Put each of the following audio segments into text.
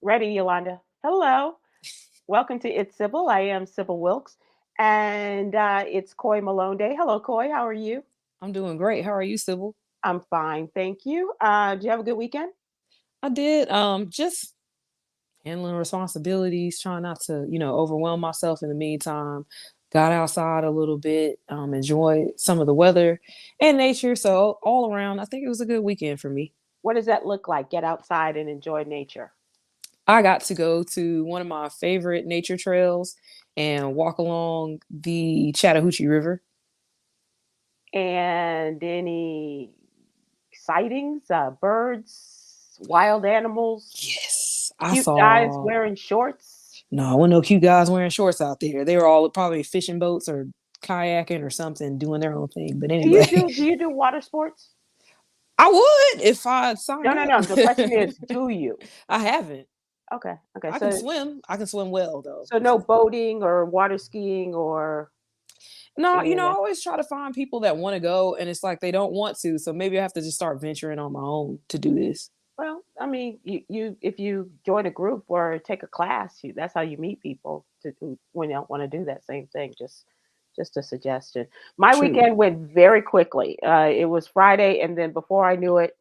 Ready, Yolanda. Hello. Welcome to It's Sybil. I am Sybil Wilkes, and it's Coy Malone Day. Hello, Coy. How are you? I'm doing great. How are you, Sybil? I'm fine, thank you. Do you have a good weekend? I did just handling responsibilities, trying not to, overwhelm myself in the meantime. Got outside a little bit, enjoyed some of the weather and nature. So all around, I think it was a good weekend for me. What does that look like? Get outside and enjoy nature. I got to go to one of my favorite nature trails and walk along the Chattahoochee River. And any sightings, birds, wild animals, Yes, I cute guys saw. wearing shorts. No, I wasn't no cute guys wearing shorts out there. They were all probably fishing boats or kayaking or something, doing their own thing. But Do you anyway, do do you do water sports? I would if I signed No, no, up. no. The question is, do you? I haven't. Okay, okay. I can So swim. I can swim well though. so no boating or water skiing or No, any of I that. always try to find people that want to go, and it's like they don't want to. So maybe I have to just start venturing on my own to do this. Well, I mean, you if you join a group or take a class, that's how you meet people when you don't want to do that same thing. Just a suggestion. My True. weekend went very quickly. It was Friday, and then before I knew it,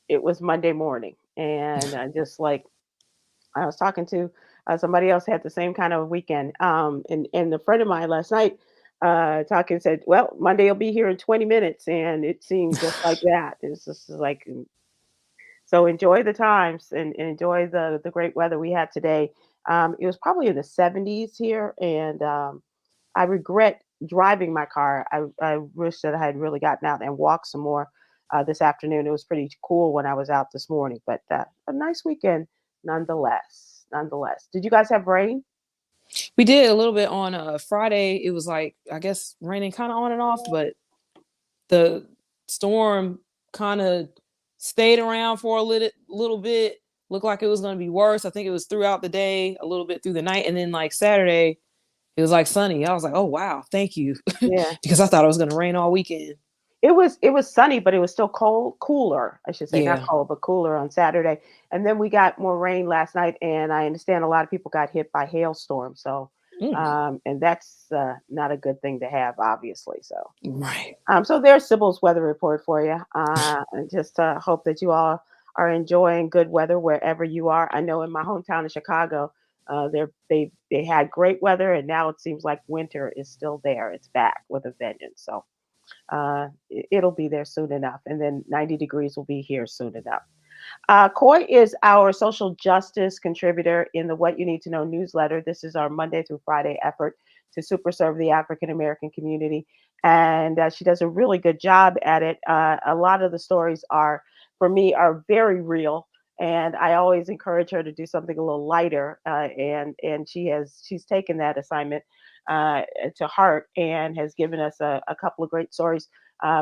it was Monday morning, and just like I was talking to somebody else had the same kind of weekend. And a friend of mine last night talking said, "Well, Monday will be here in 20 minutes," and it seemed just like that. It's just like so. Enjoy the times and enjoy the great weather we had today. It was probably in the 70s here, and I regret driving my car. I wish that I had really gotten out and walked some more this afternoon. It was pretty cool when I was out this morning, but a nice weekend nonetheless. Nonetheless, did you guys have rain? We did a little bit on Friday. It was like I guess raining kind of on and off, but the storm kind of stayed around for a little bit. Looked like it was going to be worse. I think it was throughout the day, a little bit through the night, and then like Saturday, it was like sunny. I was like, oh wow, thank you, Yeah, because I thought it was going to rain all weekend. it was sunny, but it was still cooler. I should say, not Yeah. cold, but cooler on Saturday. And then we got more rain last night, and I understand a lot of people got hit by hailstorms. So, Mm, and that's not a good thing to have, obviously. So, right. so there's Sybil's weather report for you. And just hope that you all are enjoying good weather wherever you are. I know in my hometown of Chicago, they had great weather, and now it seems like winter is still there. It's back with a vengeance. So it'll be there soon enough, and then 90 degrees will be here soon enough. Coy is our social justice contributor in the What You Need to Know newsletter. This is our Monday through Friday effort to super serve the African American community. And she does a really good job at it. A lot of the stories for me, are very real. And I always encourage her to do something a little lighter. And she's taken that assignment to heart and has given us a couple of great stories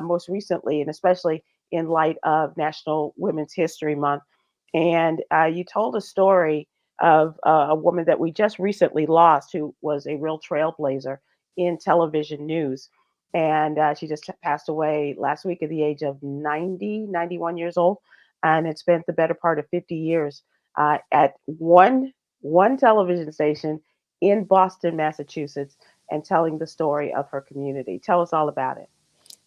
most recently, and especially in light of National Women's History Month. And you told a story of a woman that we just recently lost who was a real trailblazer in television news. And she just passed away last week at the age of 91 years old. And had spent the better part of 50 years at one television station in Boston, Massachusetts, and telling the story of her community. Tell us all about it.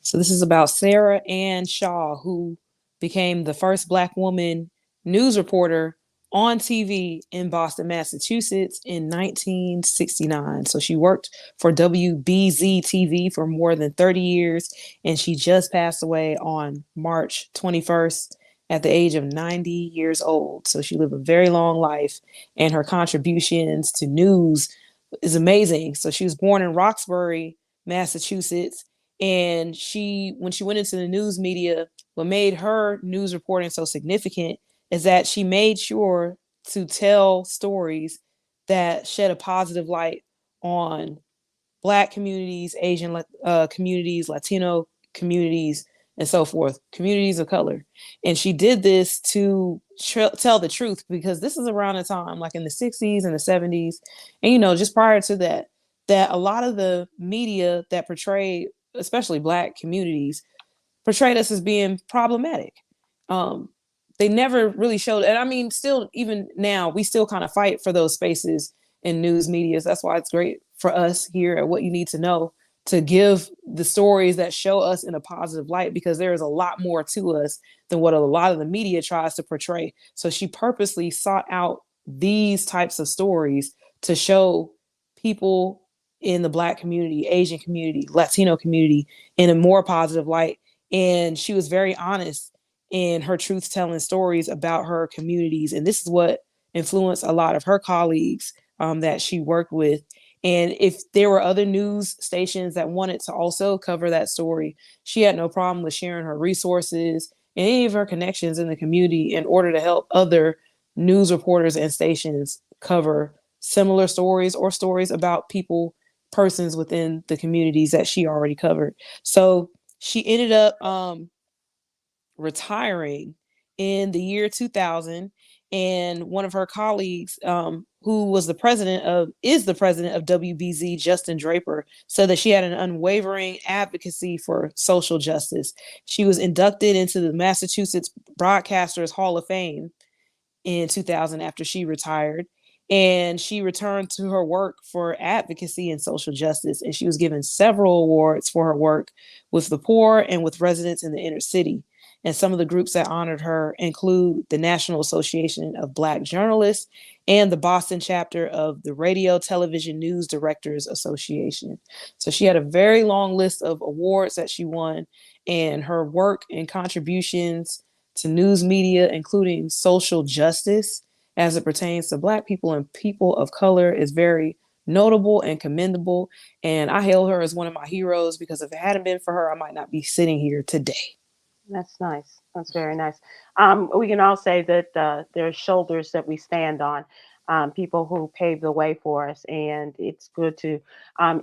So this is about Sarah Ann Shaw, who became the first Black woman news reporter on TV in Boston, Massachusetts in 1969. So she worked for WBZ TV for more than 30 years, and she just passed away on March 21st at the age of 90 years old. So she lived a very long life, and her contributions to news is amazing. So she was born in Roxbury, Massachusetts, and when she went into the news media, what made her news reporting so significant is that she made sure to tell stories that shed a positive light on Black communities, Asian communities, Latino communities, and so forth, communities of color. And she did this to tell the truth, because this is around a time like in the 60s and the 70s, and just prior to that, that a lot of the media that portrayed especially Black communities portrayed us as being problematic. Um, they never really showed. And I mean, still, even now, we still kind of fight for those spaces in news medias. That's why it's great for us here at What You Need to Know to give the stories that show us in a positive light, because there is a lot more to us than what a lot of the media tries to portray. So she purposely sought out these types of stories to show people in the Black community, Asian community, Latino community in a more positive light. And she was very honest in her truth telling stories about her communities. And this is what influenced a lot of her colleagues that she worked with. And if there were other news stations that wanted to also cover that story, she had no problem with sharing her resources and any of her connections in the community in order to help other news reporters and stations cover similar stories or stories about people, persons within the communities that she already covered. So she ended up retiring in the year 2000. And one of her colleagues, who was the president of, is the president of WBZ, Justin Draper, said that she had an unwavering advocacy for social justice. She was inducted into the Massachusetts Broadcasters Hall of Fame in 2000 after she retired. And she returned to her work for advocacy and social justice. And she was given several awards for her work with the poor and with residents in the inner city. And some of the groups that honored her include the National Association of Black Journalists and the Boston chapter of the Radio Television News Directors Association. So she had a very long list of awards that she won, and her work and contributions to news media, including social justice as it pertains to Black people and people of color, is very notable and commendable. And I hail her as one of my heroes, because if it hadn't been for her, I might not be sitting here today. That's nice. That's very nice. We can all say that there are shoulders that we stand on, people who paved the way for us. And it's good to,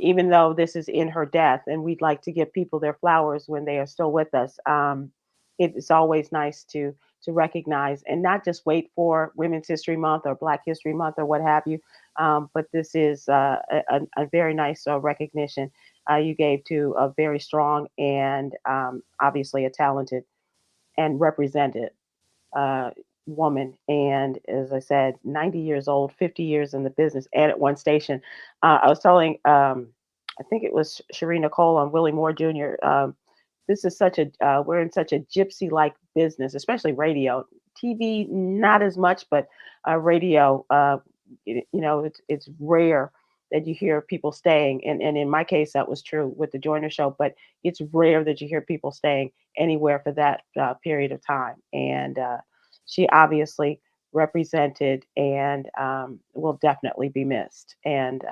even though this is in her death, and we'd like to give people their flowers when they are still with us, it's always nice to recognize and not just wait for Women's History Month or Black History Month or what have you. But this is a very nice recognition you gave to a very strong and obviously a talented and represented uh, woman. And as I said, 90 years old, 50 years in the business, and at one station. I was telling, I think it was Sharina Cole on Willie Moore Jr. This is such a, we're in such a gypsy like business, especially radio. TV, not as much, but radio, it's rare that you hear people staying. And in my case, that was true with the Joyner Show, but it's rare that you hear people staying anywhere for that period of time. And she obviously represented and will definitely be missed. And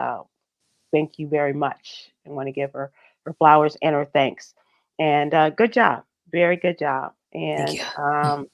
thank you very much. I want to give her her flowers and her thanks. And good job, very good job. Thank And you.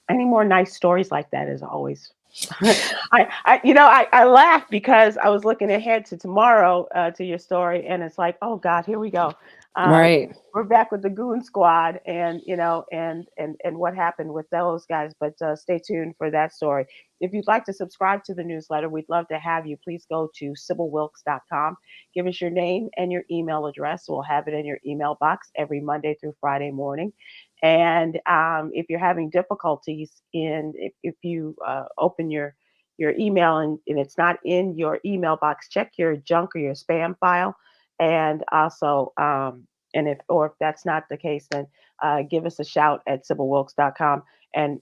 any more nice stories like that is always I laughed because I was looking ahead to tomorrow to your story, and it's like, oh God, here we go. Uh, Right. we're back with the Goon Squad, and and what happened with those guys. But stay tuned for that story. If you'd like to subscribe to the newsletter, we'd love to have you. Please go to SybilWilkes.com. Give us your name and your email address. We'll have it in your email box every Monday through Friday morning. And if you're having difficulties if you open your email and it's not in your email box, check your junk or your spam file. And also, and if that's not the case, then give us a shout at SybilWilkes.com, and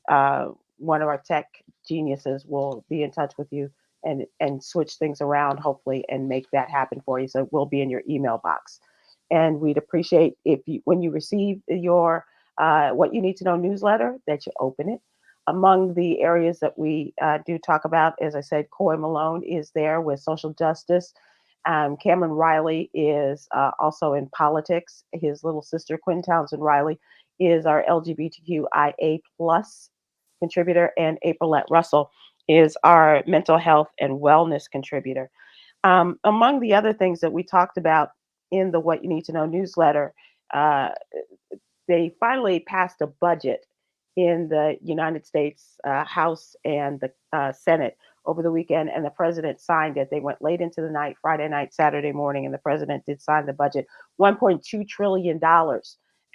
one of our tech geniuses will be in touch with you and switch things around, hopefully, and make that happen for you. So it will be in your email box. And we'd appreciate if you, when you receive your What You Need to Know newsletter, that you open it. Among the areas that we do talk about, as I said, Coy Malone is there with social justice. Cameron Riley is also in politics. His little sister, Quinn Townsend Riley, is our LGBTQIA plus contributor, and Aprilette Russell is our mental health and wellness contributor. Among the other things that we talked about in the What You Need to Know newsletter, uh, they finally passed a budget in the United States House and the Senate over the weekend, and the president signed it. They went late into the night, Friday night, Saturday morning, and the president did sign the budget, $1.2 trillion.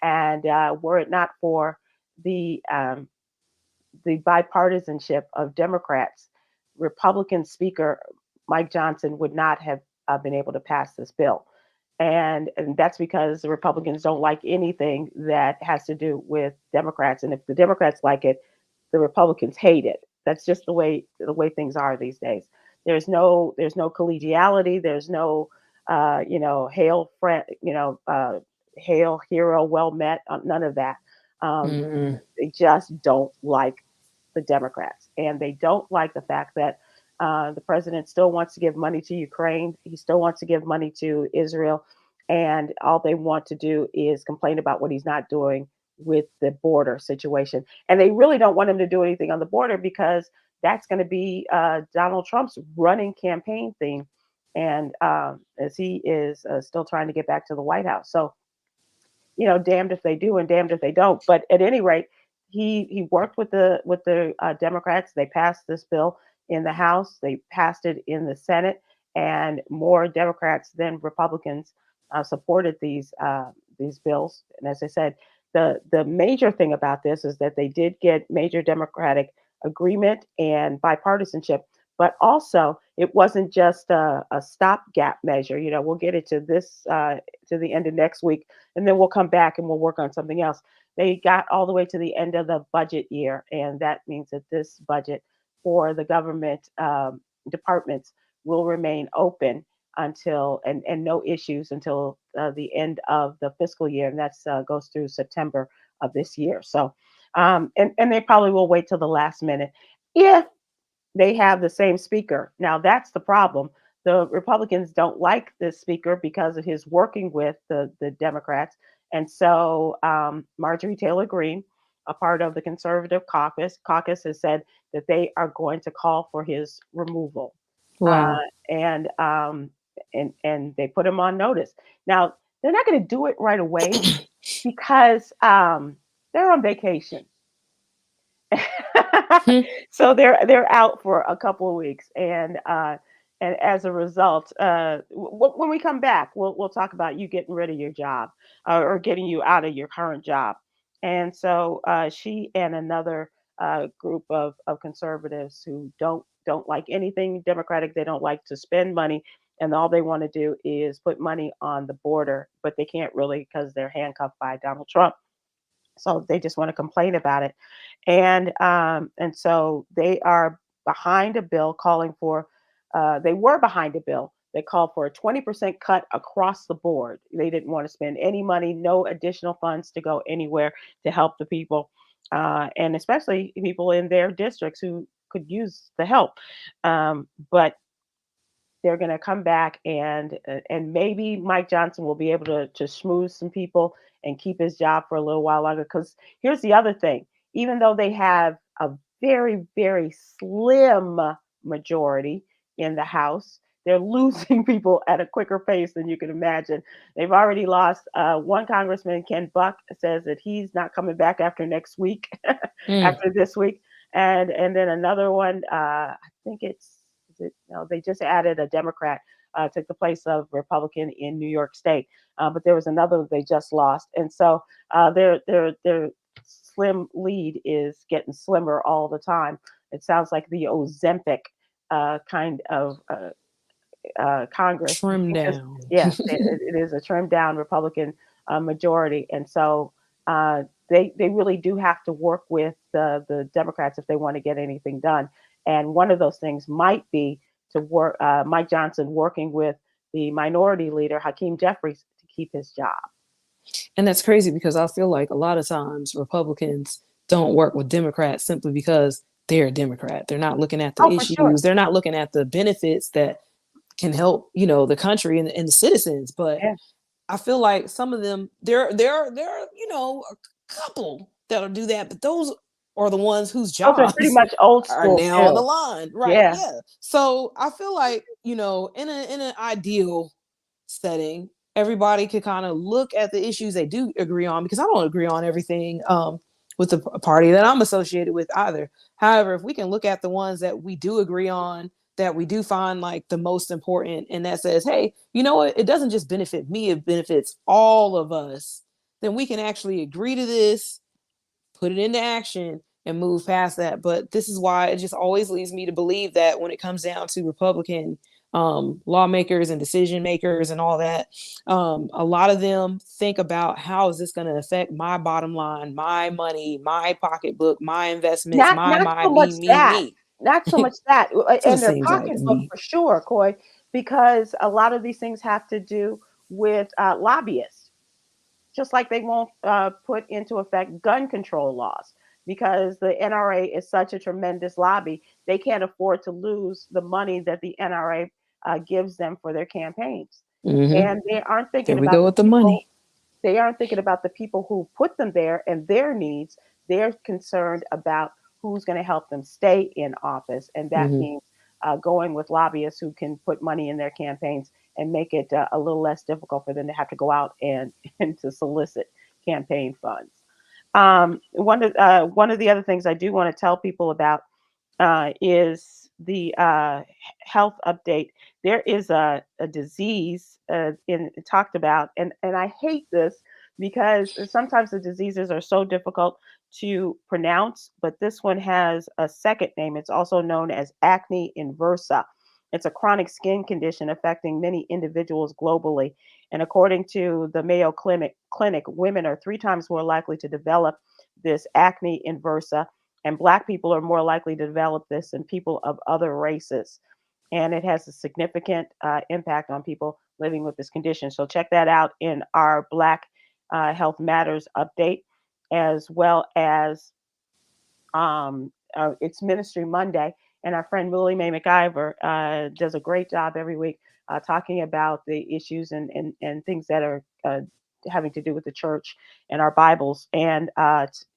And were it not for the bipartisanship of Democrats, Republican Speaker Mike Johnson would not have been able to pass this bill. And that's because the Republicans don't like anything that has to do with Democrats. And if the Democrats like it, the Republicans hate it. That's just the way things are these days. There's no collegiality. There's no hail friend, hail hero, well met. None of that. Um, Mm-mm. they just don't like the Democrats, and they don't like the fact that the president still wants to give money to Ukraine. He still wants to give money to Israel, and all they want to do is complain about what he's not doing with the border situation. And they really don't want him to do anything on the border because that's going to be Donald Trump's running campaign theme, and as he is still trying to get back to the White House. So damned if they do and damned if they don't. But at any rate, he worked with the Democrats. They passed this bill in the House. They passed it in the Senate, and more Democrats than Republicans supported these bills. And as I said, the major thing about this is that they did get major Democratic agreement and bipartisanship. But also, it wasn't just a stopgap measure. We'll get it to the end of next week, and then we'll come back and we'll work on something else. They got all the way to the end of the budget year, and that means that this budget for the government departments will remain open until and no issues until the end of the fiscal year, and that's goes through September of this year. So, and they probably will wait till the last minute if they have the same speaker. Now that's the problem. The Republicans don't like this speaker because of his working with the Democrats. And so Marjorie Taylor Greene, a part of the conservative caucus has said that they are going to call for his removal. Uh, Wow. and they put him on notice. Now they're not going to do it right away because they're on vacation. Hmm. So they're out for a couple of weeks, and as a result, when we come back, we'll talk about you getting rid of your job or getting you out of your current job. And so she and another group of conservatives who don't like anything Democratic, they don't like to spend money, and all they want to do is put money on the border, but they can't really because they're handcuffed by Donald Trump. So they just want to complain about it, and so they are behind a bill calling for. They were behind a bill that called for a 20% cut across the board. They didn't want to spend any money, no additional funds to go anywhere to help the people, and especially people in their districts who could use the help. But they're going to come back and maybe Mike Johnson will be able to schmooze some people and keep his job for a little while longer. Because here's the other thing: even though they have a very very slim majority in the House, they're losing people at a quicker pace than you can imagine. They've already lost one congressman, Ken Buck, says that he's not coming back after next week, Mm. after this week, and then another one. I think they just added a Democrat, took the place of Republican in New York State, but there was another they just lost, and so their slim lead is getting slimmer all the time. It sounds like the Ozempic kind of Congress, Trim because down. yes, it is a trimmed down Republican majority, and so they really do have to work with the Democrats if they want to get anything done. And one of those things might be to work Mike Johnson working with the minority leader Hakeem Jeffries to keep his job. And that's crazy because I feel like a lot of times Republicans don't work with Democrats simply because they're a Democrat. They're not looking at the Oh, for sure. issues. They're not looking at the benefits that can help, the country and the citizens. But Yeah. I feel like some of them, there are, a couple that'll do that, but those are the ones whose Those are pretty jobs much old are school now on the too. line. Right. Yeah. Yeah. So I feel like, in an ideal setting, everybody could kind of look at the issues they do agree on, because I don't agree on everything with the party that I'm associated with either. However, if we can look at the ones that we do agree on, that we do find like the most important, and that says, hey, you know what, it doesn't just benefit me, it benefits all of us, then we can actually agree to this, put it into action and move past that. But this is why it just always leads me to believe that when it comes down to Republican lawmakers and decision makers and all that, a lot of them think about how is this going to affect my bottom line, my money, my pocketbook, my investments, Not my so much that. me. Not so much that. That's what it In their seems like to pocketbook me. for sure, Coy, because a lot of these things have to do with lobbyists. Just like they won't put into effect gun control laws because the NRA is such a tremendous lobby. They can't afford to lose the money that the NRA gives them for their campaigns. Mm-hmm. And they aren't There thinking we about go the with the people. money. They aren't thinking about the people who put them there and their needs. They're concerned about who's going to help them stay in office. And that Mm-hmm. means going with lobbyists who can put money in their campaigns and make it a little less difficult for them to have to go out and to solicit campaign funds. One of the other things I do want to tell people about is the health update. There is a disease talked about, and I hate this because sometimes the diseases are so difficult to pronounce, but this one has a second name. It's also known as acne inversa. It's a chronic skin condition affecting many individuals globally. And according to the Mayo Clinic, women are 3 times more likely to develop this acne inversa, and Black people are more likely to develop this than people of other races. And it has a significant impact on people living with this condition. So check that out in our Black Health Matters update, as well as it's Ministry Monday. And our friend Willie Mae McIver does a great job every week talking about the issues and things that are having to do with the church and our Bibles. And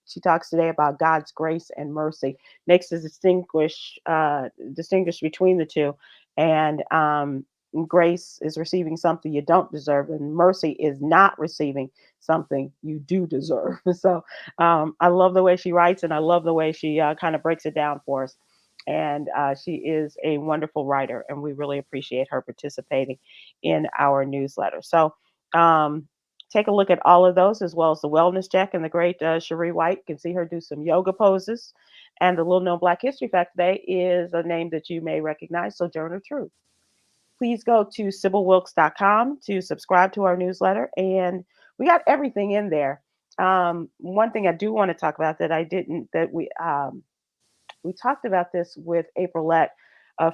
she talks today about God's grace and mercy, makes a distinguish between the two. And grace is receiving something you don't deserve, and mercy is not receiving something you do deserve. So I love the way she writes, and I love the way she kind of breaks it down for us. And she is a wonderful writer, and we really appreciate her participating in our newsletter. So take a look at all of those, as well as the wellness check and the great Cherie White. You can see her do some yoga poses. And the little known Black History Fact today is a name that you may recognize, Sojourner Truth. Please go to sybilwilkes.com to subscribe to our newsletter. And we got everything in there. One thing I do want to talk about that I didn't, that we talked about this with Aprilette a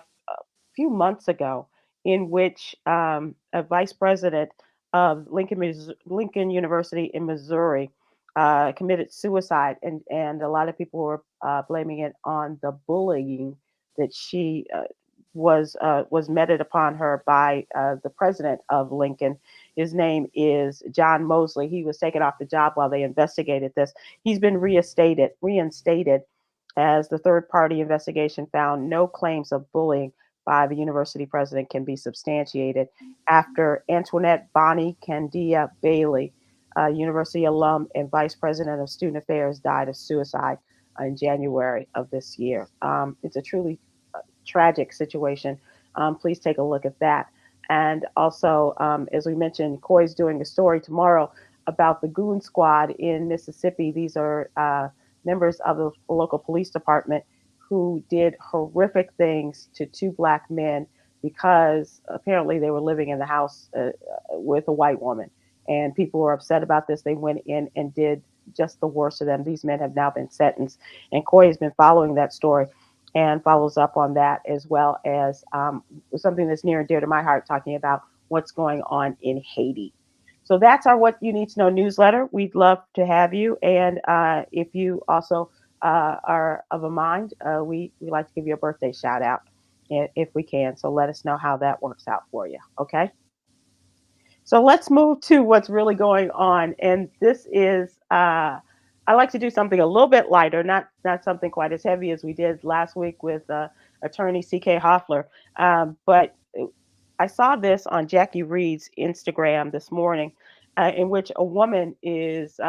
few months ago, in which a vice president of Lincoln University in Missouri committed suicide, and a lot of people were blaming it on the bullying that she was meted upon her by the president of Lincoln. His name is John Mosley. He was taken off the job while they investigated this. He's been reinstated, as the third party investigation found no claims of bullying by the university president can be substantiated after Antoinette Bonnie Candia Bailey, a university alum and vice president of student affairs, died of suicide in January of this year. It's a truly tragic situation. Please take a look at that. And also, as we mentioned, Coy's doing a story tomorrow about the Goon Squad in Mississippi. These are members of the local police department who did horrific things to 2 Black men because apparently they were living in the house with a white woman. And people were upset about this. They went in and did just the worst of them. These men have now been sentenced. And Coy has been following that story and follows up on that, as well as something that's near and dear to my heart, talking about what's going on in Haiti. So that's our What You Need to Know newsletter. We'd love to have you. And if you also are of a mind, we like to give you a birthday shout out if we can. So let us know how that works out for you. Okay. So let's move to what's really going on. And this is, I like to do something a little bit lighter, not something quite as heavy as we did last week with attorney C.K. Hoffler. But I saw this on Jackie Reed's Instagram this morning, in which a woman is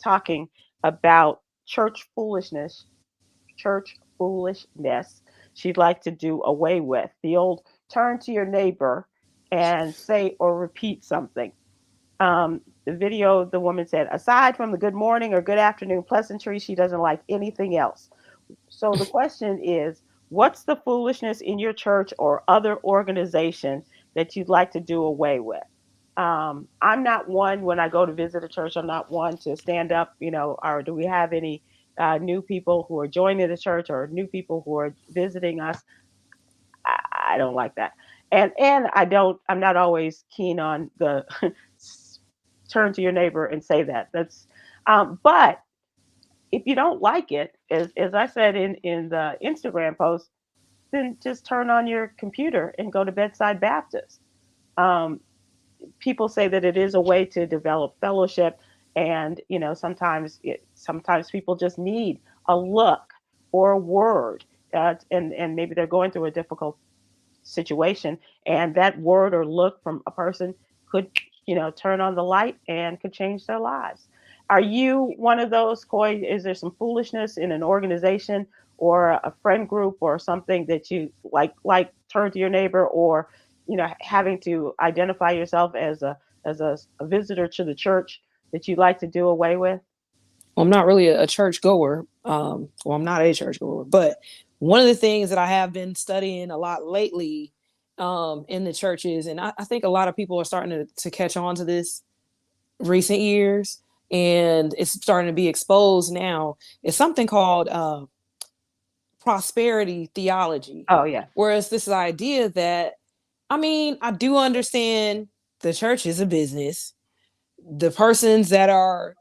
talking about church foolishness she'd like to do away with. The old turn to your neighbor and say or repeat something. the video, the woman said, aside from the good morning or good afternoon pleasantry, she doesn't like anything else. So the question is, what's the foolishness in your church or other organization that you'd like to do away with? I'm not one when I go to visit a church. I'm not one to stand up, or do we have any new people who are joining the church or new people who are visiting us? I don't like that, and I don't. I'm not always keen on the turn to your neighbor and say that. But if you don't like it, as I said in the Instagram post, then just turn on your computer and go to Bedside Baptist. Um, People say that it is a way to develop fellowship, and sometimes people just need a look or a word, and maybe they're going through a difficult situation, and that word or look from a person could turn on the light and could change their lives. Are you one of those, Coy? Is there some foolishness in an organization or a friend group or something that you like turn to your neighbor, or having to identify yourself as a visitor to the church that you'd like to do away with? I'm not really a church goer. Well, I'm not a church goer, but one of the things that I have been studying a lot lately in the churches, and I think a lot of people are starting to catch on to this recent years, and it's starting to be exposed now. It's something called prosperity theology, Oh yeah. whereas this idea that, I mean, I do understand the church is a business. The persons that are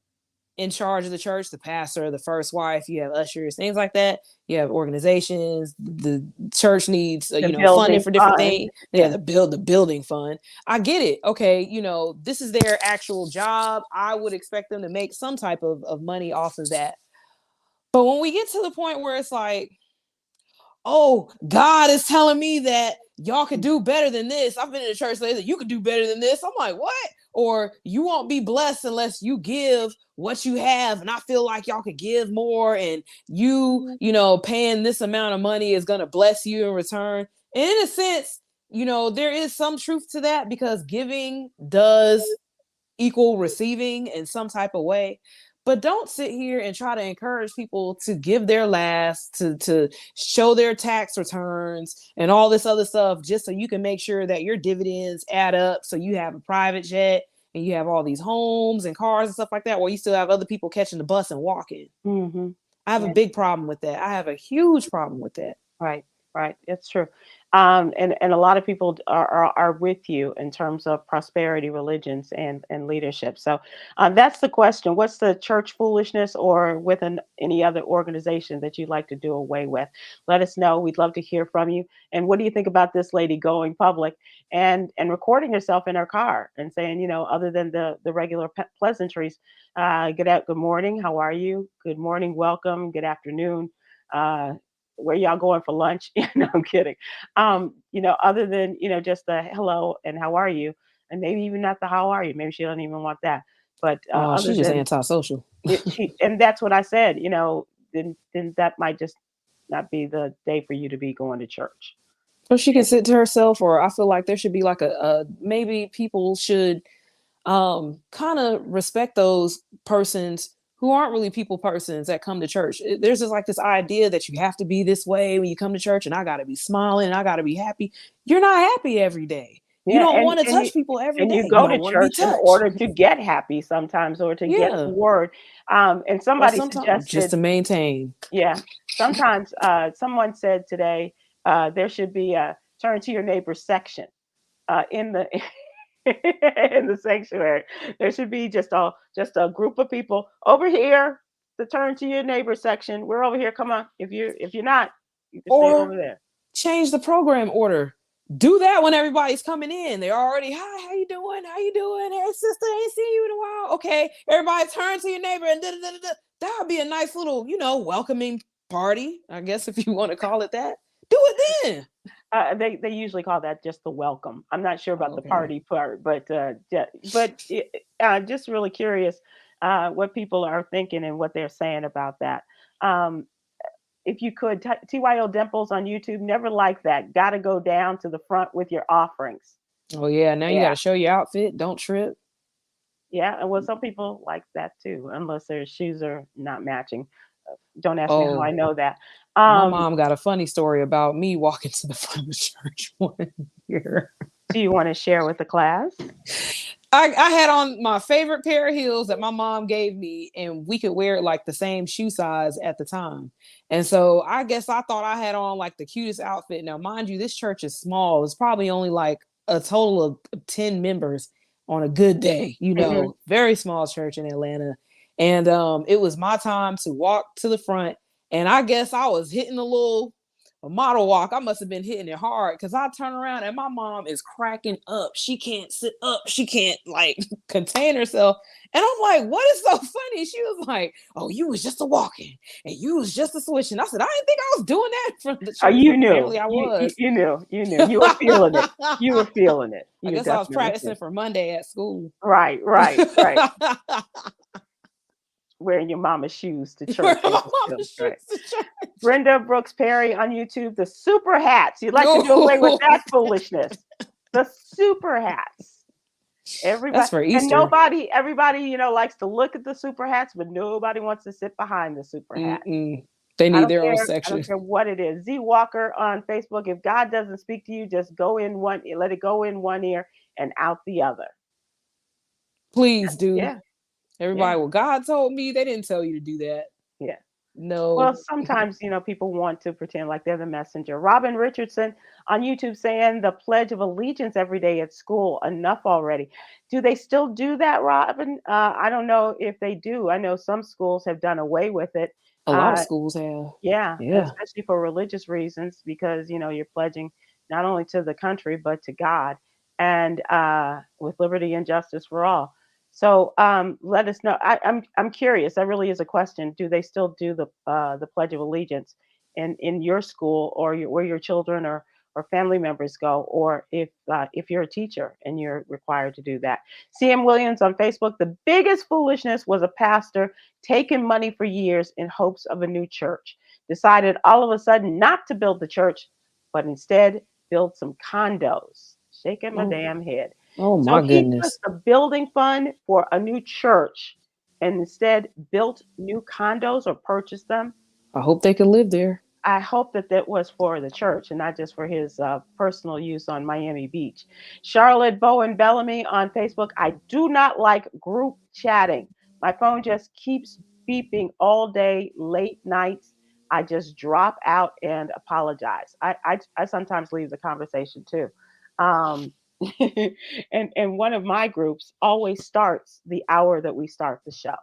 in charge of the church, the pastor, the first wife, you have ushers, things like that. You have organizations. The church needs, The funding building for different fund. things. Yeah, Yeah. the building fund. I get it. Okay, this is their actual job. I would expect them to make some type of money off of that. But when we get to the point where it's like, oh, God is telling me that y'all could do better than this. I've been in the church lately. You could do better than this. I'm like, what? Or you won't be blessed unless you give what you have. And I feel like y'all could give more. And paying this amount of money is going to bless you in return. And in a sense, there is some truth to that, because giving does equal receiving in some type of way. But don't sit here and try to encourage people to give their last, to show their tax returns and all this other stuff, just so you can make sure that your dividends add up, so you have a private jet and you have all these homes and cars and stuff like that, while you still have other people catching the bus and walking. Mm-hmm. I have a Yeah. big problem with that. I have a huge problem with that. Right, right. It's true. And a lot of people are with you in terms of prosperity religions and leadership. So that's the question. What's the church foolishness or with any other organization that you'd like to do away with? Let us know. We'd love to hear from you. And what do you think about this lady going public and recording herself in her car and saying, other than the regular pleasantries, good morning, how are you? Good morning, welcome, good afternoon. Where y'all going for lunch? No, I'm kidding. Other than, just the hello and how are you, and maybe even not the how are you. Maybe she don't even want that. But Oh, other she's just than antisocial. and that's what I said. Then that might just not be the day for you to be going to church. Or she can sit to herself, or I feel like there should be like a maybe people should kind of respect those persons who aren't really people persons that come to church. There's just like this idea that you have to be this way when you come to church, and I got to be smiling and I got to be happy. You're not happy every day. You Yeah, don't and want to and you touch people every and you day. You go to don't want to be church in touched. order to get happy sometimes or to get a Yeah. word. And Or somebody sometimes just suggested, to maintain. yeah, sometimes someone said today there should be a turn to your neighbor section in the in the sanctuary. There should be just a group of people over here. The turn to your neighbor section. We're over here. Come on. If you're not, you can stay over Or there. change the program order. Do that when everybody's coming in. They're already, hi, how you doing? How you doing? Hey, sister, ain't seen you in a while. Okay, everybody turn to your neighbor and da da da da. That would be a nice little, welcoming party, I guess, if you want to call it that. Do it then. They usually call that just the welcome. I'm not sure about the Okay. party part, but yeah, just really curious what people are thinking and what they're saying about that. Um, if you could, TYO Dimples on YouTube, never like that. Got to go down to the front with your offerings. Oh yeah, now you got Yeah, to show your outfit. Don't trip. Yeah, and well, some people like that too, unless their shoes are not matching. Don't ask me how I Oh, know that. my Um, mom got a funny story about me walking to the front of church one year. do you want to share with the class? I had on my favorite pair of heels that my mom gave me, and we could wear it like the same shoe size at the time. And so I guess I thought I had on like the cutest outfit. Now, mind you, this church is small. It's probably only like a total of 10 members on a good day, Hmm. very small church in Atlanta. And it was my time to walk to the front. And I guess I was hitting a model walk. I must have been hitting it hard because I turn around and my mom is cracking up. She can't sit up. She can't like contain herself. And I'm like, what is so funny? She was like, oh, you was just a walking and you was just a switching. I said, I didn't think I was doing that in front of the Oh, church, you but knew. apparently I You was. you knew. You knew. You were feeling it. You were feeling it. I You were guess I was definitely practicing feeling. for Monday at school. Right, right, right. Wearing your mama's shoes to Where church. my It was mama feeling right. shoots the church. Brenda Brooks Perry on YouTube, the super hats. You'd like to do away with No, that foolishness. The super hats. that's Everybody for and Easter. nobody, everybody, likes to look at the super hats, but nobody wants to sit behind the super hat. Mm-mm. They I need don't their own care. I section. don't care what it is. Z Walker on Facebook. If God doesn't speak to you, just let it go in one ear and out the other. Please do. Yeah, yeah, Everybody, well, God told me. They didn't tell you to do that. yeah. Well, No. sometimes, people want to pretend like they're the messenger. Robin Richardson on YouTube saying the Pledge of Allegiance every day at school. Enough already. Do they still do that, Robin? I don't know if they do. I know some schools have done away with it. A lot of Uh, schools have. yeah, Yeah. especially for religious reasons, because, you're pledging not only to the country, but to God and with liberty and justice for all. So let us know. I'm curious. That really is a question. Do they still do the Pledge of Allegiance in your school or where your children or family members go, or if you're a teacher and you're required to do that? CM Williams on Facebook. The biggest foolishness was a pastor taking money for years in hopes of a new church. Decided all of a sudden not to build the church, but instead build some condos. Shaking my Oh, damn head. oh So my he took goodness. the building fund for a new church and instead built new condos or purchased them. I hope they can live there. I hope that that was for the church and not just for his personal use on Miami Beach. Charlotte Bowen Bellamy on Facebook. I do not like group chatting. My phone just keeps beeping all day, late nights. I just drop out and apologize. I sometimes leave the conversation too. Um, and one of my groups always starts the hour that we start the show.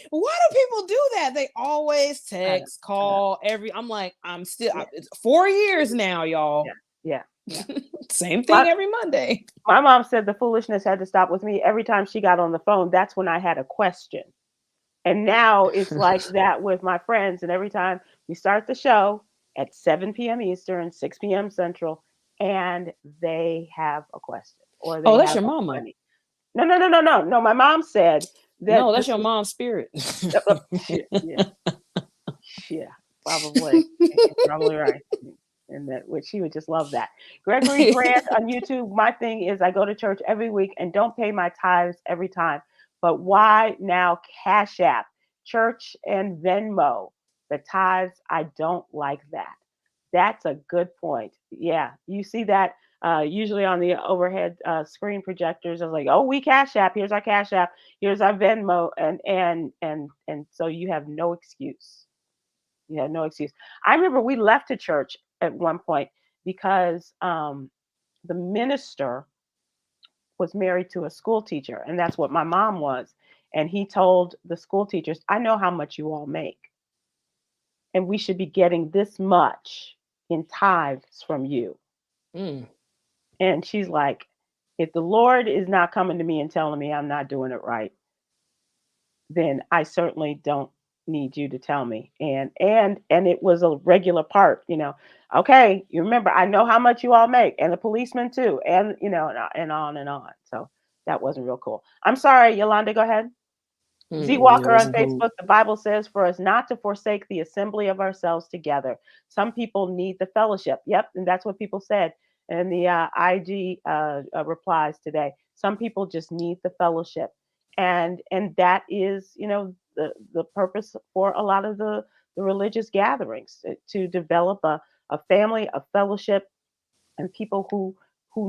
Why do people do that? They always I don't, text, I don't, call I'm like, yeah, it's 4 years now, yeah, y'all. yeah, yeah. Same My, thing every Monday. My mom said the foolishness had to stop with me. Every time she got on the phone, that's when I had a question. And now it's like that with my friends. And every time we start the show at 7 p.m. Eastern, 6 p.m. Central, and they have a question or Oh, they that's have your a mama. funny. No, no, no, no, no, no. My mom said that No, that's this your was mom's spirit. shit. Yeah, yeah, probably. You're probably right. And that which she would just love that. Gregory Grant on YouTube. My thing is I go to church every week and don't pay my tithes every time. But why now Cash App, church and Venmo? The tithes, I don't like that. That's a good point. Yeah, you see that usually on the overhead screen projectors. I was like, oh, we Cash App. Here's our Cash App. Here's our Venmo, and so you have no excuse. You have no excuse. I remember we left a church at one point because the minister was married to a school teacher, and that's what my mom was. And he told the school teachers, I know how much you all make, and we should be getting this much in tithes from you. Mm. And she's like, if the Lord is not coming to me and telling me I'm not doing it right, then I certainly don't need you to tell me. And it was a regular part. Okay, you remember, I know how much you all make, and the policeman too, and and on and on. So that wasn't real cool. I'm sorry, Yolanda, go ahead. Z Mm-mm, it Walker on wasn't cool. Facebook, the Bible says for us not to forsake the assembly of ourselves together. Some people need the fellowship. Yep, and that's what people said in the IG replies today. Some people just need the fellowship, and that is, the purpose for a lot of the religious gatherings, to develop a family, a fellowship, and people who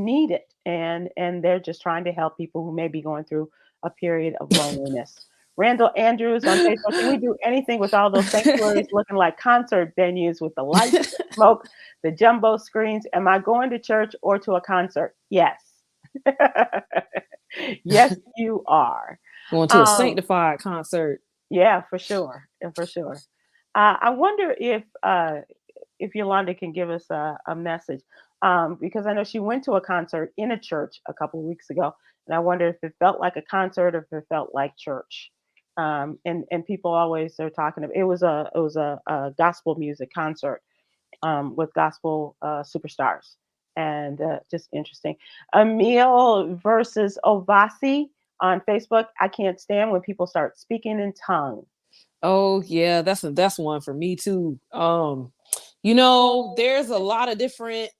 need it, and they're just trying to help people who may be going through a period of loneliness. Randall Andrews on Facebook, can we do anything with all those sanctuaries looking like concert venues with the lights, the smoke, the jumbo screens? Am I going to church or to a concert? Yes. Yes, you are. Going to a Um, sanctified concert. yeah, for sure. For sure. I wonder if Yolanda can give us a message, because I know she went to a concert in a church a couple of weeks ago, and I wonder if it felt like a concert or if it felt like church. And people always are talking about, it was a gospel music concert, with gospel superstars, and just interesting. Emil versus Ovasi on Facebook. I can't stand when people start speaking in tongues. Oh yeah, that's one for me too. There's a lot of different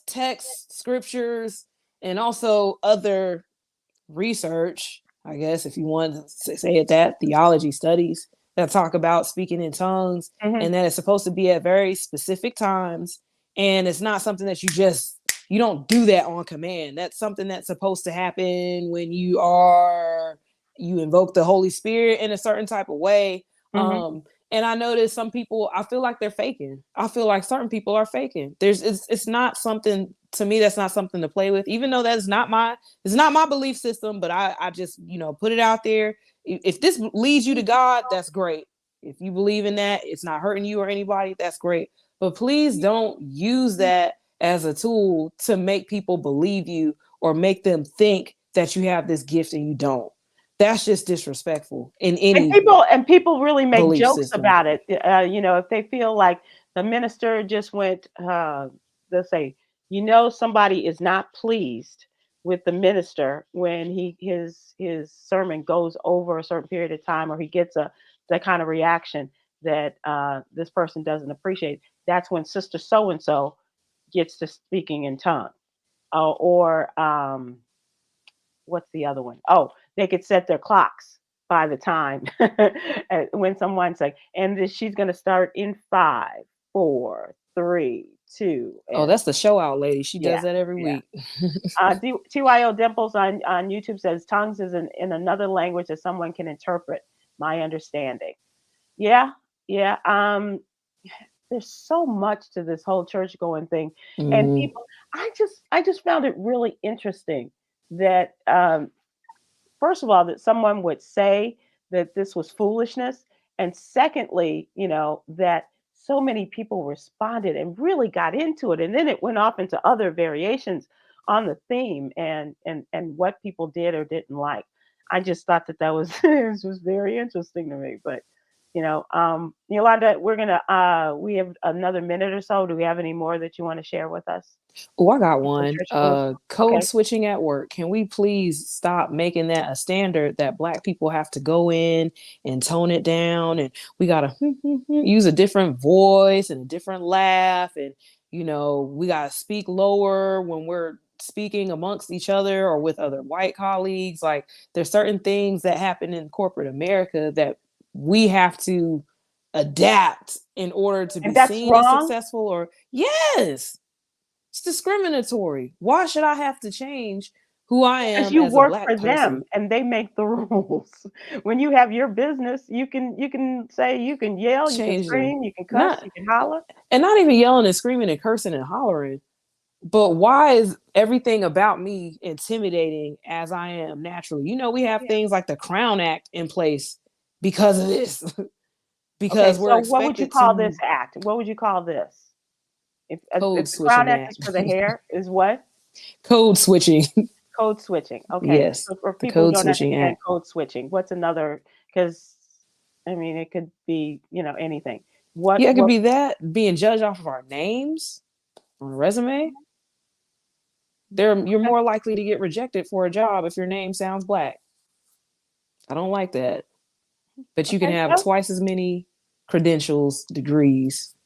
texts, scriptures, and also other research, I guess, if you want to say it, that theology studies that talk about speaking in tongues, Hmm. and that it's supposed to be at very specific times, and it's not something that you don't do that on command. That's something that's supposed to happen when you invoke the Holy Spirit in a certain type of way. Hmm. And I noticed some people, I feel like they're faking. I feel like certain people are faking. It's not something, to me, that's not something to play with, even though it's not my belief system, but I just, put it out there. If this leads you to God, that's great. If you believe in that, it's not hurting you or anybody, that's great. But please don't use that as a tool to make people believe you or make them think that you have this gift and you don't. That's just disrespectful in And any people really make belief jokes system. about it. If they feel like the minister just went, let's say, somebody is not pleased with the minister when his sermon goes over a certain period of time, or he gets that kind of reaction that this person doesn't appreciate. That's when Sister So and So gets to speaking in tongues, or what's the other one? Oh, they could set their clocks by the time when someone's like, and she's going to start in 5, 4, 3, 2, Oh, and that's the show out lady. She yeah, does that every yeah. week. TYO Dimples on YouTube says tongues is in another language that someone can interpret. My understanding. Yeah, yeah. There's so much to this whole church going thing, and Mm-hmm. people. I just found it really interesting that, first of all, that someone would say that this was foolishness, and secondly, that so many people responded and really got into it, and then it went off into other variations on the theme, and what people did or didn't like. I just thought that was this was very interesting to me. But Yolanda, we have another minute or so. Do we have any more that you want to share with us? Oh, I got Some one. church foolishness. Code Okay. switching at work. Can we please stop making that a standard that Black people have to go in and tone it down, and we gotta use a different voice and a different laugh, and we gotta speak lower when we're speaking amongst each other or with other white colleagues. Like, there's certain things that happen in corporate America that we have to adapt in order to And be that's seen as wrong. successful. Or yes, it's discriminatory. Why should I have to change who I Because am you as a work Black for them person? and they make the rules. When you have your business, you can say, you can yell, you can Change them. scream, you can cuss, Not you can holler. and not even yelling and screaming and cursing and hollering. But why is everything about me intimidating as I am naturally? We have Yeah. things like the Crown Act in place because of this, Okay, because we're so what would you expected call this to act? What would you call this? If code the Crown switching Act at is for the hair, is what? code switching. Code switching. Okay. Yes, So for the people who code don't switching understand act. code switching, what's another? Because I mean, it could be, anything. What Yeah, it could what be that, being judged off of our names on a resume. You're Okay. more likely to get rejected for a job if your name sounds Black. I don't like that. But you can Okay. have Well, twice as many credentials, degrees.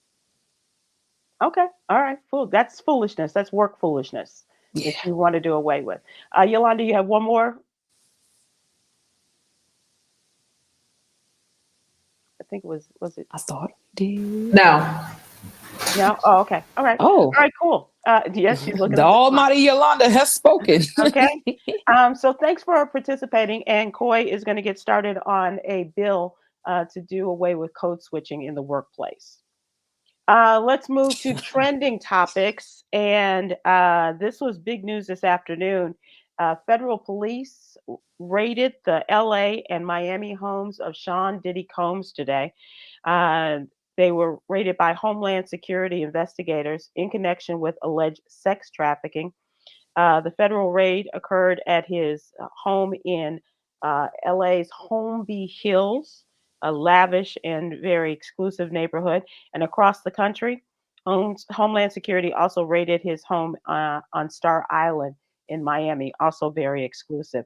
okay. All right. Fool. That's foolishness. That's work foolishness. Yeah, that you want to do away with. Yolanda, you have one more? I think was it? I thought we did. No. No? Oh, okay. All right. Oh, All right, cool. Yes, she's looking the at the clock. Almighty Yolanda has spoken. Okay. So thanks for participating. And Coy is going to get started on a bill to do away with code switching in the workplace. Let's move to trending topics. And this was big news this afternoon. Federal police raided the LA and Miami homes of Sean Diddy Combs today. Uh, they were raided by Homeland Security investigators in connection with alleged sex trafficking. The federal raid occurred at his home in LA's Holmby Hills, a lavish and very exclusive neighborhood. And across the country, Homeland Security also raided his home on Star Island in Miami, also very exclusive.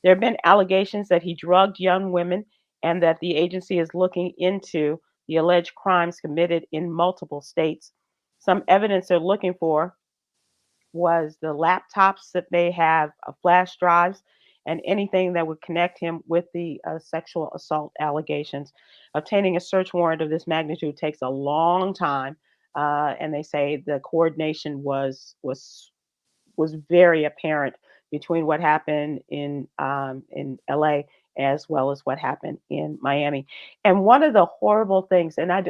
There have been allegations that he drugged young women and that the agency is looking into the alleged crimes committed in multiple states. Some evidence they're looking for was the laptops that they have, flash drives, and anything that would connect him with the sexual assault allegations. Obtaining a search warrant of this magnitude takes a long time, and they say the coordination was very apparent between what happened in LA as well as what happened in Miami. And one of the horrible things, and I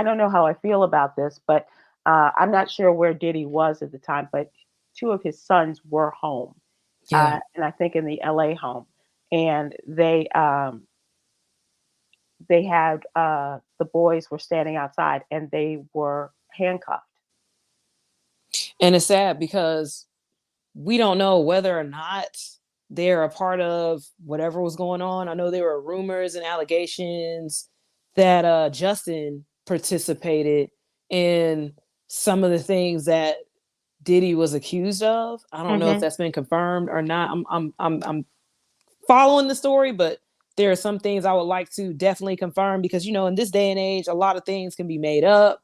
don't know how I feel about this, but I'm not sure where Diddy was at the time, but two of his sons were home, Yeah. and I think in the LA home, and they had the boys were standing outside and they were handcuffed. And it's sad because we don't know whether or not they're a part of whatever was going on. I know there were rumors and allegations that Justin participated in some of the things that Diddy was accused of. I don't know if Hmm. that's been confirmed or not. I'm following the story, but there are some things I would like to definitely confirm because in this day and age, a lot of things can be made up.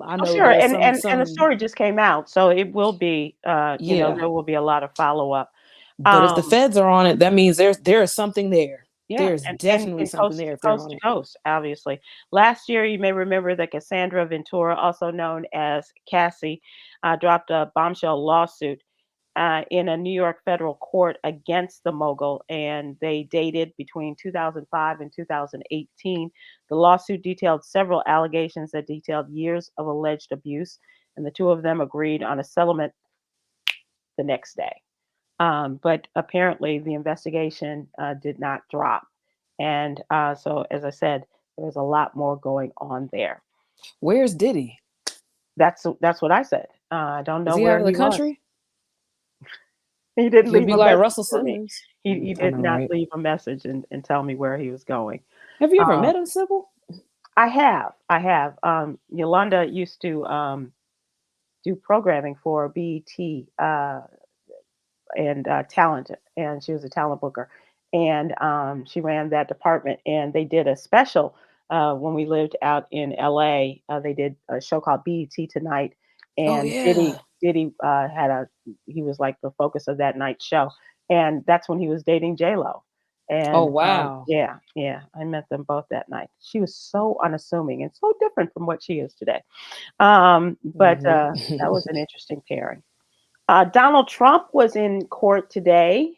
I Oh, know sure, there's and the some story just came out, so it will be, yeah. there will be a lot of follow up. But if the Um, feds are on it, that means there is something there. Yeah, There's and definitely something there if they're coast on to it. coast, obviously. Last year, you may remember that Cassandra Ventura, also known as Cassie, dropped a bombshell lawsuit in a New York federal court against the mogul, and they dated between 2005 and 2018. The lawsuit detailed several allegations that detailed years of alleged abuse, and the two of them agreed on a settlement the next day. But apparently, the investigation did not drop. And so, as I said, there's a lot more going on there. Where's Diddy? That's what I said. I don't Is know he out where of the he was. country? He didn't He'll leave be a like message Russell for me. Simmons. He I did know, not right? leave a message and tell me where he was going. Have you ever Um, met him, Sybil? I have. I have. Yolanda used to do programming for BET and talent, and she was a talent booker, and she ran that department. And they did a special when we lived out in LA. They did a show called BET Tonight, Oh and yeah. Diddy had a he was like the focus of that night show, and that's when he was dating J Lo. Oh And wow. yeah, yeah, I met them both that night. She was so unassuming and so different from what she is today. But Hmm. that was an interesting pairing. Donald Trump was in court today.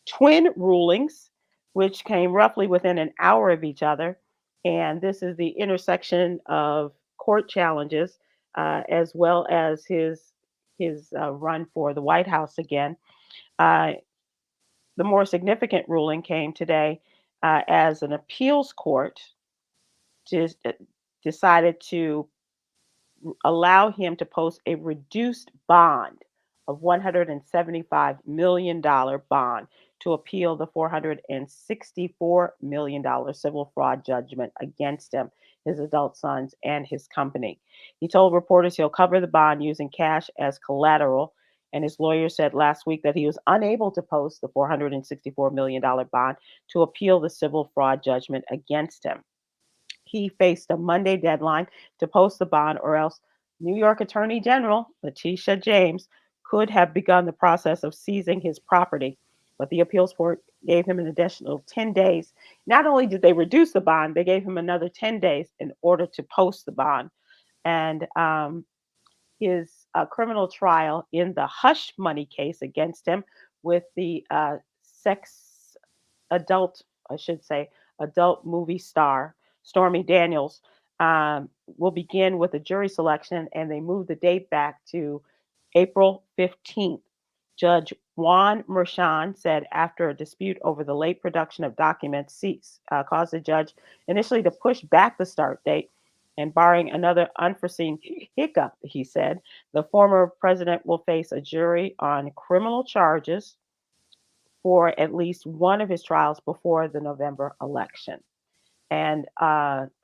Twin rulings, which came roughly within an hour of each other. And this is the intersection of court challenges as well as his run for the White House again. Uh, the more significant ruling came today as an appeals court just decided to allow him to post a reduced bond of $175 million bond to appeal the $464 million civil fraud judgment against him, his adult sons, and his company. He told reporters he'll cover the bond using cash as collateral. And his lawyer said last week that he was unable to post the $464 million bond to appeal the civil fraud judgment against him. He faced a Monday deadline to post the bond, or else New York Attorney General Letitia James could have begun the process of seizing his property, but the appeals court gave him an additional 10 days. Not only did they reduce the bond, they gave him another 10 days in order to post the bond. And his criminal trial in the hush money case against him with the sex adult, I should say, adult movie star Stormy Daniels will begin with a jury selection, and they moved the date back to April 15th. Judge Juan Merchan said after a dispute over the late production of documents caused the judge initially to push back the start date. And barring another unforeseen hiccup, he said, the former president will face a jury on criminal charges for at least one of his trials before the November election. And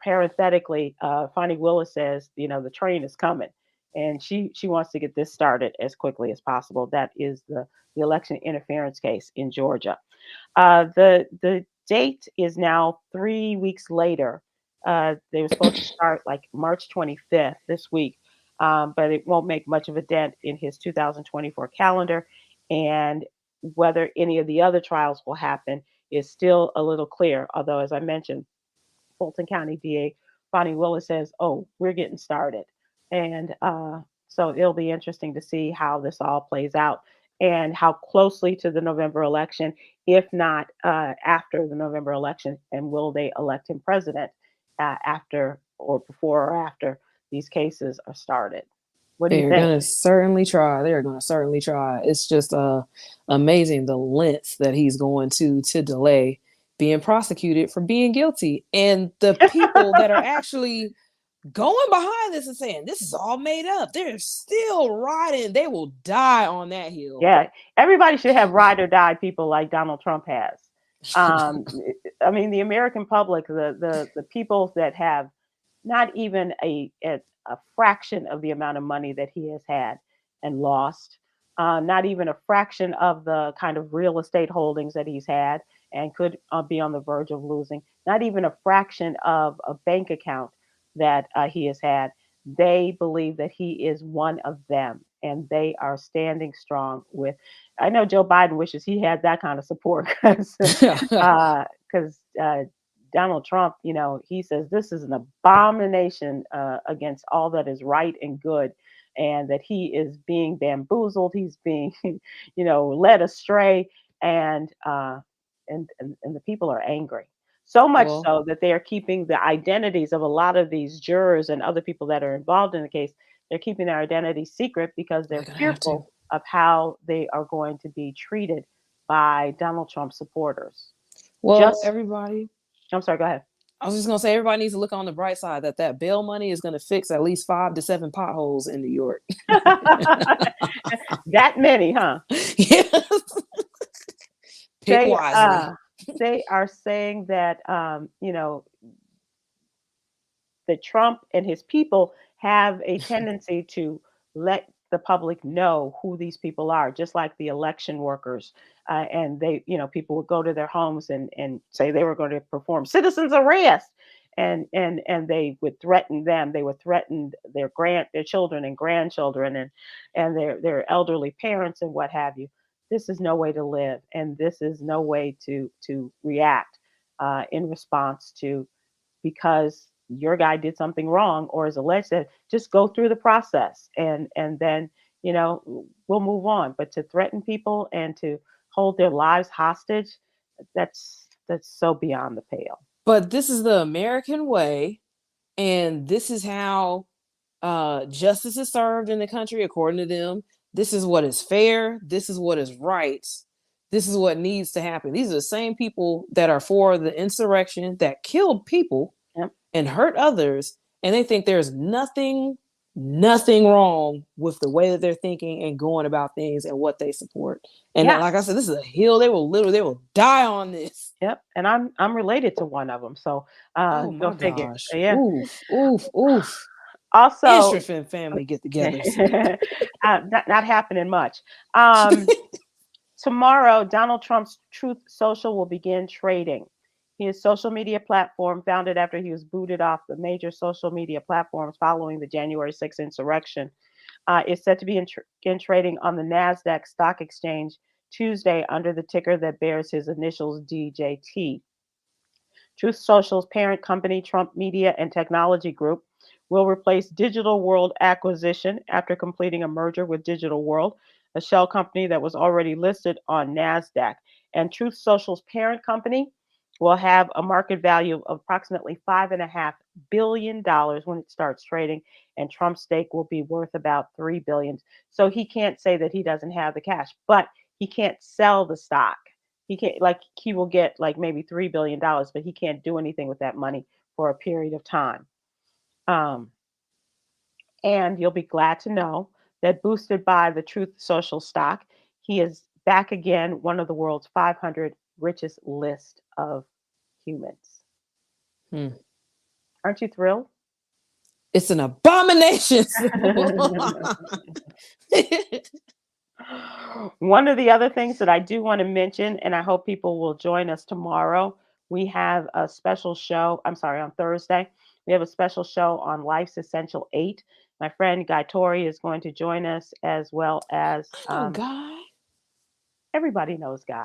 parenthetically, Fonnie Willis says, the train is coming, and she wants to get this started as quickly as possible. That is the election interference case in Georgia. The date is now 3 weeks later. They were supposed to start like March 25th this week, but it won't make much of a dent in his 2024 calendar. And whether any of the other trials will happen is still a little clear. Although, as I mentioned, Fulton County DA Bonnie Willis says, "Oh, we're getting started," and so it'll be interesting to see how this all plays out and how closely to the November election, if not after the November election, and will they elect him president after or before or after these cases are started? What do you They're think? gonna certainly try. They're gonna certainly try. It's just amazing the lengths that he's going to delay being prosecuted for being guilty, and the people that are actually going behind this and saying this is all made up. They're still riding. They will die on that hill. Yeah, everybody should have ride or die people like Donald Trump has. Um, I mean, the American public, the people that have not even a fraction of the amount of money that he has had and lost, not even a fraction of the kind of real estate holdings that he's had and could be on the verge of losing, not even a fraction of a bank account that he has had. They believe that he is one of them, and they are standing strong with. I know Joe Biden wishes he had that kind of support because Donald Trump, he says this is an abomination against all that is right and good, and that he is being bamboozled, he's being, led astray, and the people are angry. So much Well, so that they are keeping the identities of a lot of these jurors and other people that are involved in the case. They're keeping their identities secret because they're they're gonna have to. fearful of how they are going to be treated by Donald Trump supporters. Well, Just, everybody. I'm sorry, go ahead. I was just gonna say everybody needs to look on the bright side that bail money is gonna fix at least 5 to 7 potholes in New York. That many, huh? Yes. Pick They wisely. they are saying that that Trump and his people have a tendency to let the public know who these people are, just like the election workers. And people would go to their homes and say they were going to perform citizens arrest, and they would threaten them. They would threaten their children and grandchildren and their elderly parents and what have you. This is no way to live, and this is no way to react in response to because your guy did something wrong or is alleged that. Just go through the process and then we'll move on. But to threaten people and to hold their lives hostage, that's so beyond the pale. But this is the American way, and this is how justice is served in the country according to them. This is what is fair. This is what is right. This is what needs to happen. These are the same people that are for the insurrection that killed people Yep. and hurt others, and they think there's nothing wrong with the way that they're thinking and going about things and what they support. And Yes. like I said, this is a hill they will die on this. Yep. And I'm related to one of them, so Oh go my figure. gosh. Yeah. Oof, oof, oof. Also, Israel family get togethers. not happening much. Um, Tomorrow, Donald Trump's Truth Social will begin trading. His social media platform, founded after he was booted off the major social media platforms following the January 6th insurrection, is set to begin trading on the NASDAQ stock exchange Tuesday under the ticker that bears his initials DJT. Truth Social's parent company, Trump Media and Technology Group, will replace Digital World Acquisition after completing a merger with Digital World, a shell company that was already listed on NASDAQ. And Truth Social's parent company will have a market value of approximately $5.5 billion when it starts trading, and Trump's stake will be worth about $3 billion. So he can't say that he doesn't have the cash, but he can't sell the stock. He can't, like, he will get like maybe $3 billion, but he can't do anything with that money for a period of time. Um, and you'll be glad to know that, boosted by the Truth Social stock, he is back again, one of the world's 500 richest list of humans. Hmm. Aren't you thrilled? It's an abomination. One of the other things that I do want to mention, and I hope people will join us tomorrow, we have a special show. I'm sorry, on Thursday, we have a special show on Life's Essential 8. My friend Guy Tori is going to join us, as well as Oh, God. everybody knows Guy.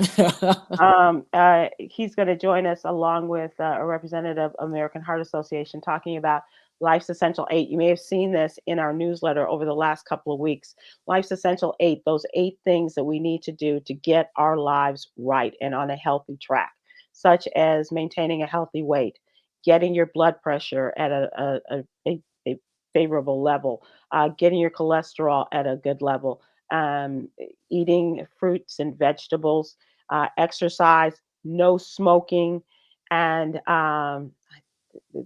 He's going to join us along with a representative of American Heart Association, talking about Life's Essential 8. You may have seen this in our newsletter over the last couple of weeks. Life's Essential 8, those 8 things that we need to do to get our lives right and on a healthy track, such as maintaining a healthy weight, getting your blood pressure at a favorable level, getting your cholesterol at a good level, um, eating fruits and vegetables, exercise, no smoking, and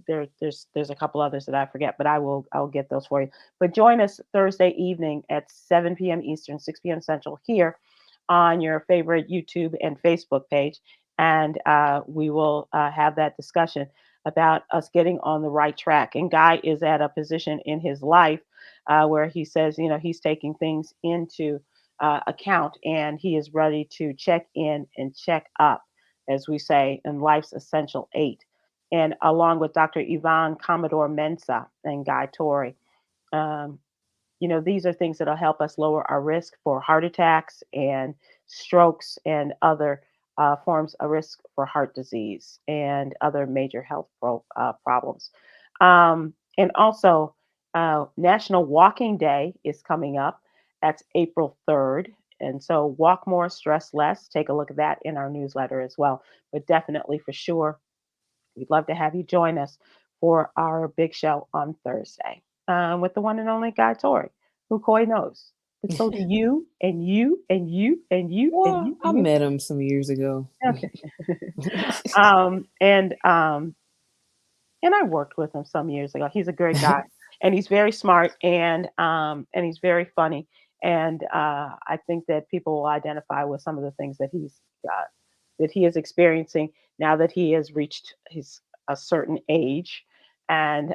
there's a couple others that I forget, but I'll get those for you. But join us Thursday evening at 7 p.m. Eastern, 6 p.m. Central, here on your favorite YouTube and Facebook page, and we will have that discussion about us getting on the right track. And Guy is at a position in his life where he says, he's taking things into account, and he is ready to check in and check up, as we say, in Life's Essential 8. And along with Dr. Yvonne Commodore Mensa and Guy Tori, um, these are things that'll help us lower our risk for heart attacks and strokes and other forms of risk for heart disease and other major health problems. And also, National Walking Day is coming up. That's April 3rd. And so, walk more, stress less. Take a look at that in our newsletter as well. But definitely, for sure, we'd love to have you join us for our big show on Thursday with the one and only Guy Tori, who Coy knows. But so do you, and you, and you, and you, and Well, you, I and you. met him some years ago. Okay. um, and um, and I worked with him some years ago. He's a great guy, and he's very smart, and he's very funny. And I think that people will identify with some of the things that he is experiencing now that he has reached his a certain age, and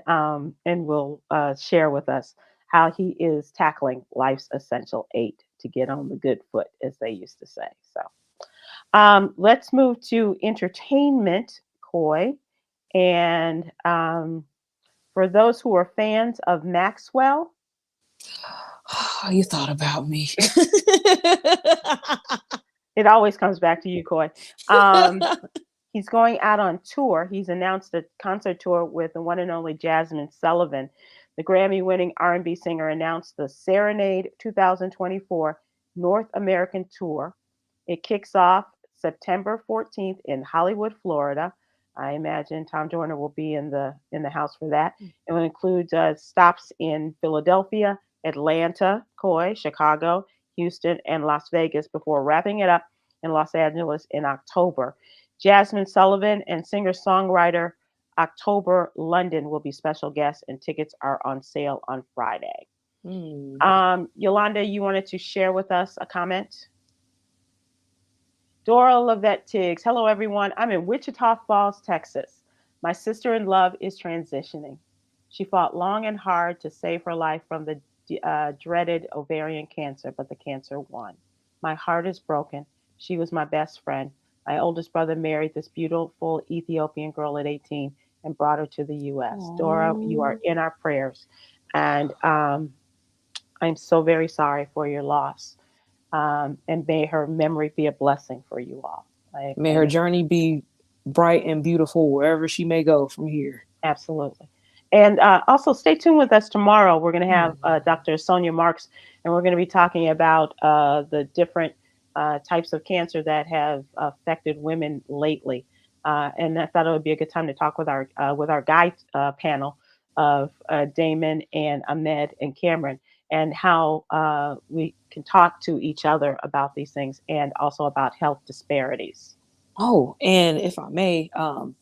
will share with us how he is tackling life's essential 8 to get on the good foot, as they used to say. So let's move to entertainment, Coy. And for those who are fans of Maxwell, Oh, you thought about me. it always comes back to you, Coy. Um, he's going out on tour. He's announced a concert tour with the one and only Jasmine Sullivan. The Grammy-winning R&B singer announced the Serenade 2024 North American tour. It kicks off September 14th in Hollywood, Florida. I imagine Tom Joyner will be in the house for that. It will include stops in Philadelphia, Atlanta, Coy, Chicago, Houston, and Las Vegas before wrapping it up in Los Angeles in October. Jasmine Sullivan and singer-songwriter October London will be special guests, and tickets are on sale on Friday. Hmm. Yolanda, you wanted to share with us a comment? Dora Lavette Tiggs. Hello, everyone. I'm in Wichita Falls, Texas. My sister in love is transitioning. She fought long and hard to save her life from the dreaded ovarian cancer, but the cancer won. My heart is broken. She was my best friend. My oldest brother married this beautiful Ethiopian girl at 18 and brought her to the U.S. Dora, you are Aw. in our prayers. And I'm so very sorry for your loss. And may her memory be a blessing for you all. May her journey be bright and beautiful wherever she may go from here. Absolutely. And also stay tuned with us tomorrow. We're going to have Hmm. Dr. Sonia Marks, and we're going to be talking about the different types of cancer that have affected women lately. And I thought it would be a good time to talk with our guide panel of Damon and Ahmed and Cameron, and how we can talk to each other about these things and also about health disparities. Oh, and if I may,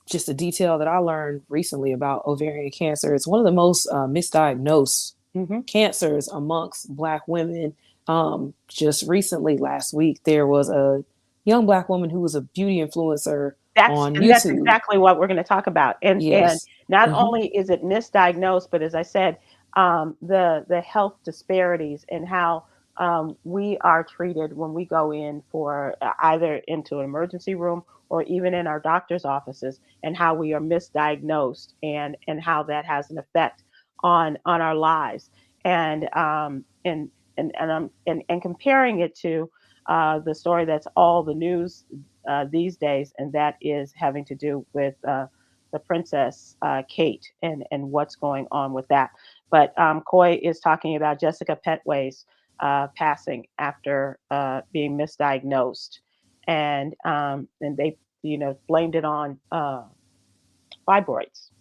just a detail that I learned recently about ovarian cancer. It's one of the most misdiagnosed Hmm. cancers amongst Black women. Just recently, last week, there was a young Black woman who was a beauty influencer on That's YouTube. exactly what we're going to talk about. And Yes. not Hmm. only is it misdiagnosed, but as I said, the health disparities and how we are treated when we go in for either into an emergency room or even in our doctor's offices, and how we are misdiagnosed, and how that has an effect on our lives. And and comparing it to the story that's all the news these days, and that is having to do with the Princess Kate, and what's going on with that. But Coy is talking about Jessica Petway's passing after being misdiagnosed, and they blamed it on fibroids,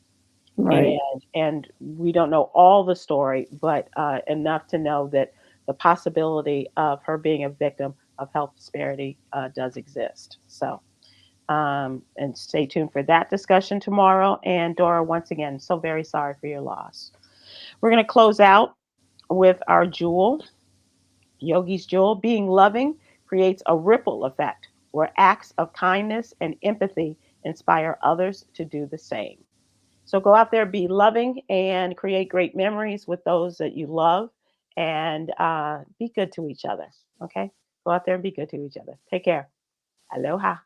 Right. and we don't know all the story, but enough to know that the possibility of her being a victim of health disparity does exist. So and stay tuned for that discussion tomorrow. And Dora, once again, so very sorry for your loss. We're going to close out with our jewel, Yogi's jewel. Being loving creates a ripple effect where acts of kindness and empathy inspire others to do the same. So go out there, be loving, and create great memories with those that you love, and be good to each other. Okay? Go out there and be good to each other. Take care. Aloha.